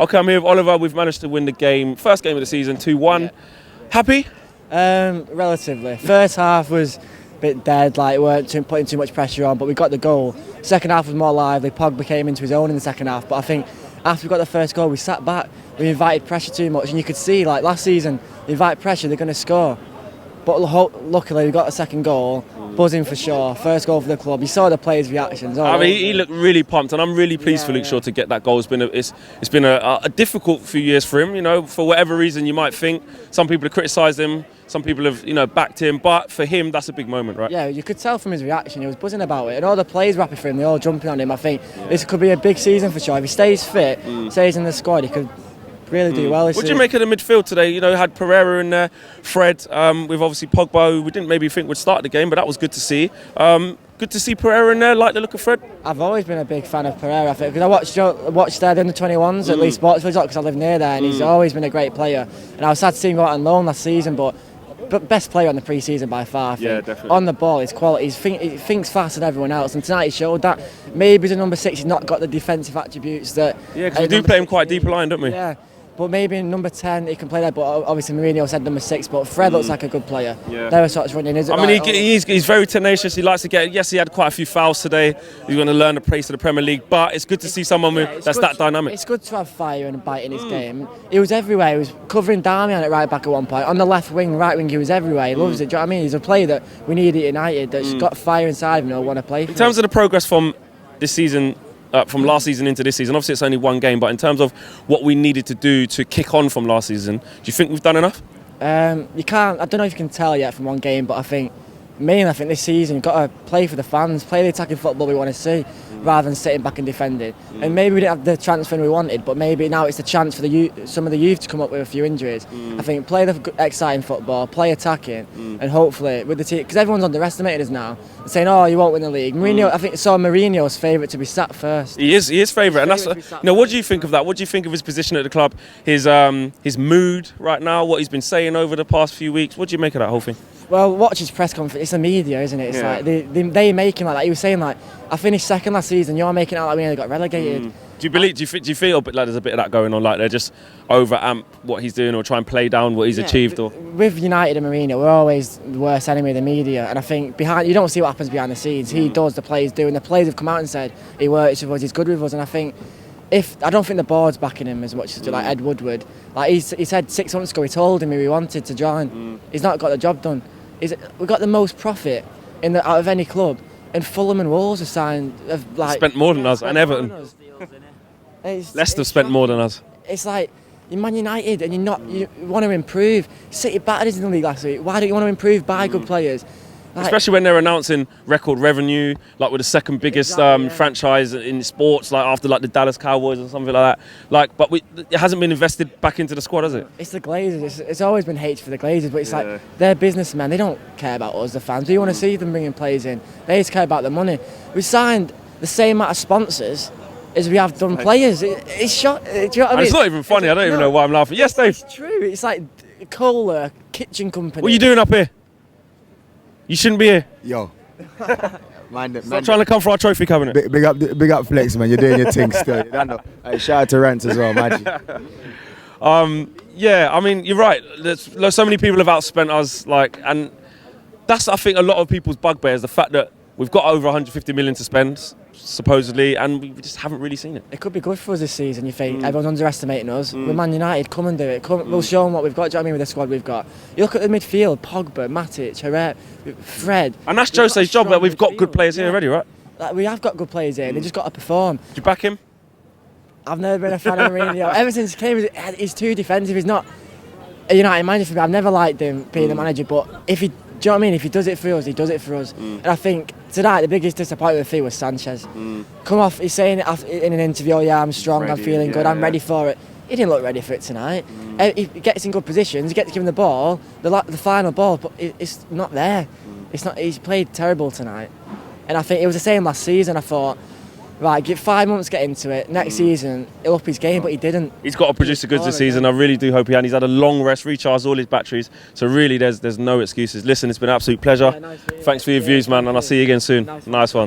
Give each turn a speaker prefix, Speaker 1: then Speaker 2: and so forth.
Speaker 1: Okay, I'm here with Oliver. We've managed to win the game. First game of the season, 2-1. Yeah. Happy?
Speaker 2: Relatively. First half was a bit dead, like weren't putting too much pressure on, but we got the goal. Second half was more lively. Pogba came into his own in the second half, but I think after we got the first goal, we sat back. We invited pressure too much, and you could see, like last season, they invite pressure, they're going to score. But luckily, we got a second goal, buzzing for Shaw. First goal for the club. You saw the players' reactions.
Speaker 1: I mean, he looked really pumped, and I'm really pleased for Luke Shaw to get that goal. It's been a difficult few years for him. You know, for whatever reason you might think. Some people have criticised him, some people have backed him, but for him, that's a big moment, right?
Speaker 2: Yeah, you could tell from his reaction. He was buzzing about it, and all the players were happy for him. They're all jumping on him. I think this could be a big season for Shaw. If he stays fit, stays in the squad, he could really do well.
Speaker 1: What do you make of the midfield today? You know, had Pereira in there, Fred, with obviously Pogba, who we didn't maybe think would start the game, but that was good to see. Good to see Pereira in there, like the look of Fred.
Speaker 2: I've always been a big fan of Pereira, I think, because I watched the under-21s at Leeds Sports Village because I live near there, and he's always been a great player. And I was sad to see him go out on loan last season, but best player on the pre-season by far, I think.
Speaker 1: Yeah, definitely.
Speaker 2: On the ball, his quality, he thinks faster than everyone else, and tonight he showed that. Maybe the number 6, he's not got the defensive attributes that...
Speaker 1: Yeah, because we do play him quite deep line, don't we?
Speaker 2: Yeah. But maybe in number 10 he can play there, but obviously Mourinho said number 6, but Fred looks like a good player. Yeah. They were sort of running, is it?
Speaker 1: I mean, he's very tenacious, he likes to get... Yes, he had quite a few fouls today, he's going to learn the pace of the Premier League, but it's good to see someone that's that dynamic.
Speaker 2: It's good to have fire and a bite in his game. He was everywhere, he was covering Darmian at right back at one point, on the left wing, right wing, he was everywhere, he loves it, do you know what I mean? He's a player that we need at United, that's got fire inside him and he'll want to play for.
Speaker 1: In terms of the progress from this season, from last season into this season, obviously it's only one game, but in terms of what we needed to do to kick on from last season, do you think we've done enough?
Speaker 2: You can't, I don't know if you can tell yet from one game, but I think this season you've got to play for the fans, play the attacking football we want to see, rather than sitting back and defending. And maybe we didn't have the transfer we wanted, but maybe now it's the chance for some of the youth to come up with a few injuries. I think play the exciting football, play attacking, and hopefully with the team, because everyone's underestimated us now, saying, "Oh, you won't win the league." Mourinho, I think it's Mourinho's favourite to be sat first.
Speaker 1: He is favourite, and that's what do you think of that? What do you think of his position at the club? His mood right now, what he's been saying over the past few weeks. What do you make of that whole thing?
Speaker 2: Well, watch his press conference. It's the media, isn't it? It's like they make him like that. He was saying like, "I finished second last season. You're making it out like we nearly got relegated." Do
Speaker 1: you feel like there's a bit of that going on? Like they're just over amp what he's doing or try and play down what he's achieved? Or
Speaker 2: with United and Mourinho, we're always the worst enemy of the media. And I think you don't see what happens behind the scenes. He does, the players do, and the players have come out and said he works with us, he's good with us. And I think I don't think the board's backing him as much as like Ed Woodward. Like he said 6 months ago, he told him who he wanted to join. He's not got the job done. We got the most profit out of any club, and Fulham and Wolves have signed.
Speaker 1: Spent more than us, and Everton. Leicester spent more than us.
Speaker 2: It's like you're Man United, and you want to improve. City battered us in the league last week. Why don't you want to improve? Buy good players.
Speaker 1: Especially when they're announcing record revenue, like with the second biggest franchise in sports, like after like the Dallas Cowboys or something like that. Like, but it hasn't been invested back into the squad, has it?
Speaker 2: It's the Glazers. It's always been hate for the Glazers, but it's like they're businessmen. They don't care about us, the fans. We want to see them bringing players in. They just care about the money. We signed the same amount of sponsors as we have done players. It's shot. Do you know what I mean?
Speaker 1: It's not even funny. I don't even know why I'm laughing. Yes, Dave.
Speaker 2: It's true. It's like Kohler Kitchen Company.
Speaker 1: What are you doing up here? You shouldn't be here.
Speaker 3: Yo.
Speaker 1: Stop trying to come for our trophy cabinet.
Speaker 3: Big up Flex, man. You're doing your thing still. Shout out to Rents as well, magic.
Speaker 1: Yeah, I mean, you're right. There's so many people have outspent us, and that's, I think, a lot of people's bugbear is the fact that we've got over 150 million to spend, supposedly, and we just haven't really seen it.
Speaker 2: It could be good for us this season, you think. Everyone's underestimating us. We're Man United, come and do it. We'll show them what we've got. Do you know what I mean, with the squad we've got? You look at the midfield, Pogba, Matic, Herrera, Fred.
Speaker 1: And that's Jose's job, but we've got good players here already, right?
Speaker 2: Like, we have got good players here, they just got to perform.
Speaker 1: Do you back him?
Speaker 2: I've never been a fan of Mourinho. Ever since he came, he's too defensive. He's not a United manager for me. I've never liked him being the manager, but do you know what I mean? If he does it for us, he does it for us. And I think tonight the biggest disappointment for me was Sanchez. Come off, he's saying it in an interview, "Oh yeah, I'm strong, I'm feeling good, I'm ready for it." He didn't look ready for it tonight. He gets in good positions, he gets given the ball, the final ball, but it's not there. It's not. He's played terrible tonight. And I think it was the same last season. I thought, right, give 5 months to get into it. Next season, he'll up his game, but he didn't.
Speaker 1: He's got to produce the goods this season. I really do hope he has. He's had a long rest, recharged all his batteries. So really, there's no excuses. Listen, it's been an absolute pleasure. Thanks for your views, man, and I'll see you again soon. Nice one.